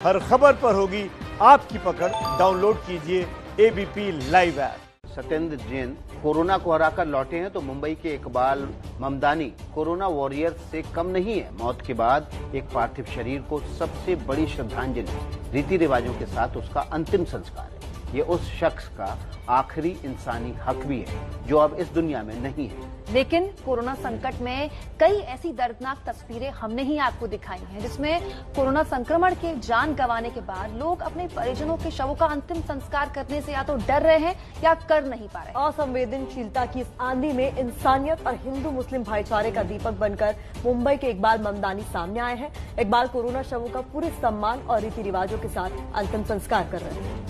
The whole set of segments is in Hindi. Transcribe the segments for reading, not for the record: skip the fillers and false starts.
हर खबर पर होगी आपकी पकड़। डाउनलोड कीजिए ABP live app. Satyendra Jain corona को हराकर लौटे हैं तो मुंबई के इकबाल ममदानी कोरोना वॉरियर से कम नहीं है। मौत के बाद एक पार्थिव शरीर को सबसे बड़ी श्रद्धांजलि, रीति रिवाजों के साथ उसका अंतिम संस्कार है। ये उस शख्स का आखिरी इंसानी हक भी है जो अब इस दुनिया में नहीं है। लेकिन कोरोना संकट में कई ऐसी दर्दनाक तस्वीरें हमने ही आपको दिखाई हैं जिसमें कोरोना संक्रमण के जान गंवाने के बाद लोग अपने परिजनों के शवों का अंतिम संस्कार करने से या तो डर रहे हैं या कर नहीं पा रहे। असंवेदनशीलता की इस आंधी में इंसानियत और हिंदू मुस्लिम भाईचारे का दीपक बनकर मुंबई के इकबाल ममदानी सामने आए हैं। इकबाल कोरोना शवों का पूरे सम्मान और रीति रिवाजों के साथ अंतिम संस्कार कर रहे हैं।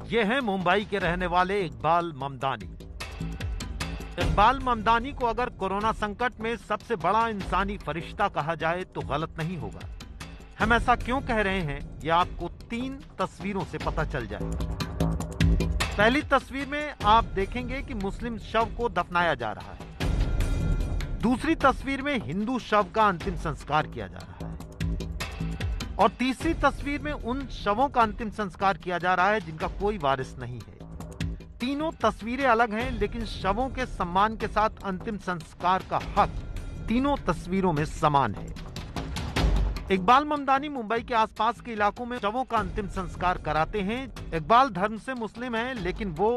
ये हैं मुंबई के रहने वाले इकबाल ममदानी। इकबाल ममदानी को अगर कोरोना संकट में सबसे बड़ा इंसानी फरिश्ता कहा जाए तो गलत नहीं होगा। हम ऐसा क्यों कह रहे हैं यह आपको 3 तस्वीरों से पता चल जाएगा। पहली तस्वीर में आप देखेंगे कि मुस्लिम शव को दफनाया जा रहा है। दूसरी तस्वीर में हिंदू शव का अंतिम संस्कार किया जा रहा है और तीसरी तस्वीर में उन शवों का अंतिम संस्कार किया जा रहा है जिनका कोई वारिस नहीं है। तीनों तस्वीरें अलग हैं लेकिन शवों के सम्मान के साथ अंतिम संस्कार का हक तीनों तस्वीरों में समान है। इकबाल ममदानी मुंबई के आसपास के इलाकों में शवों का अंतिम संस्कार कराते हैं। इकबाल धर्म से मुस्लिम है लेकिन वो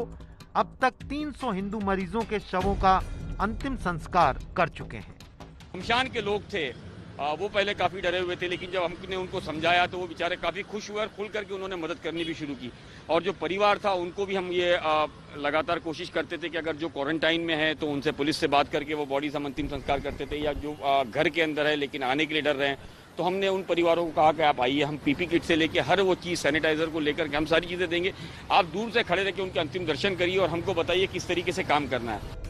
अब तक 300 हिंदू मरीजों के शवों का अंतिम संस्कार कर चुके हैं। शमशान के लोग थे, वो पहले काफ़ी डरे हुए थे, लेकिन जब हमने उनको समझाया तो वो बेचारे काफ़ी खुश हुए और खुल करके उन्होंने मदद करनी भी शुरू की। और जो परिवार था उनको भी हम ये लगातार कोशिश करते थे कि अगर जो क्वारंटाइन में है तो उनसे पुलिस से बात करके वो बॉडीज हम अंतिम संस्कार करते थे, या जो घर के अंदर है लेकिन आने के लिए डर रहे हैं तो हमने उन परिवारों को कहा कि आप आइए, हम पीपी किट से लेके हर वो चीज़, सैनिटाइजर को लेकर के हम सारी चीज़ें देंगे। आप दूर से खड़े रह के उनके अंतिम दर्शन करिए और हमको बताइए किस तरीके से काम करना है।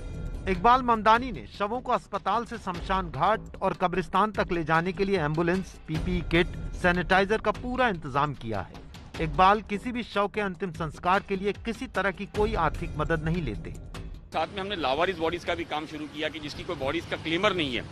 इकबाल ममदानी ने शवों को अस्पताल से शमशान घाट और कब्रिस्तान तक ले जाने के लिए एम्बुलेंस, पीपी किट, सैनिटाइजर का पूरा इंतजाम किया है। इकबाल किसी भी शव के अंतिम संस्कार के लिए किसी तरह की कोई आर्थिक मदद नहीं लेते। साथ में हमने लावारिस बॉडीज का भी काम शुरू किया कि जिसकी कोई बॉडीज का क्लेमर नहीं है।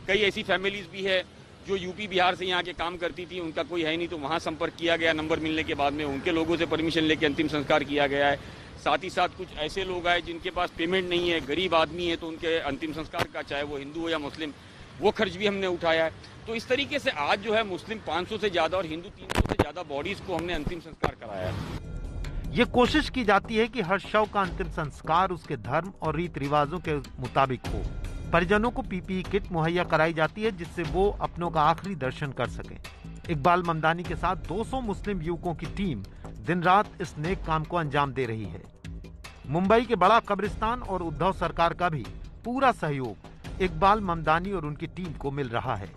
कई ऐसी फैमिलीज भी है जो यूपी बिहार से यहाँ के काम करती थी, उनका कोई है नहीं, तो वहाँ संपर्क किया गया। नंबर मिलने के बाद में उनके लोगों से परमिशन लेके अंतिम संस्कार किया गया है। साथ ही साथ कुछ ऐसे लोग आए जिनके पास पेमेंट नहीं है, गरीब आदमी है, तो उनके अंतिम संस्कार का, चाहे वो हिंदू हो या मुस्लिम, वो खर्च भी हमने उठाया है। तो इस तरीके से आज जो है मुस्लिम 500 से ज़्यादा और हिंदू 300 से ज़्यादा बॉडीज़ को हमने अंतिम संस्कार कराया है। ये कोशिश की जाती है कि हर शव का अंतिम संस्कार उसके धर्म और रीति रिवाजों के मुताबिक हो। परिजनों को पीपीई किट मुहैया कराई जाती है जिससे वो अपनों का आखिरी दर्शन कर सकें। इकबाल ममदानी के साथ 200 मुस्लिम युवकों की टीम दिन रात इस नेक काम को अंजाम दे रही है। मुंबई के बड़ा कब्रिस्तान और उद्धव सरकार का भी पूरा सहयोग इकबाल ममदानी और उनकी टीम को मिल रहा है।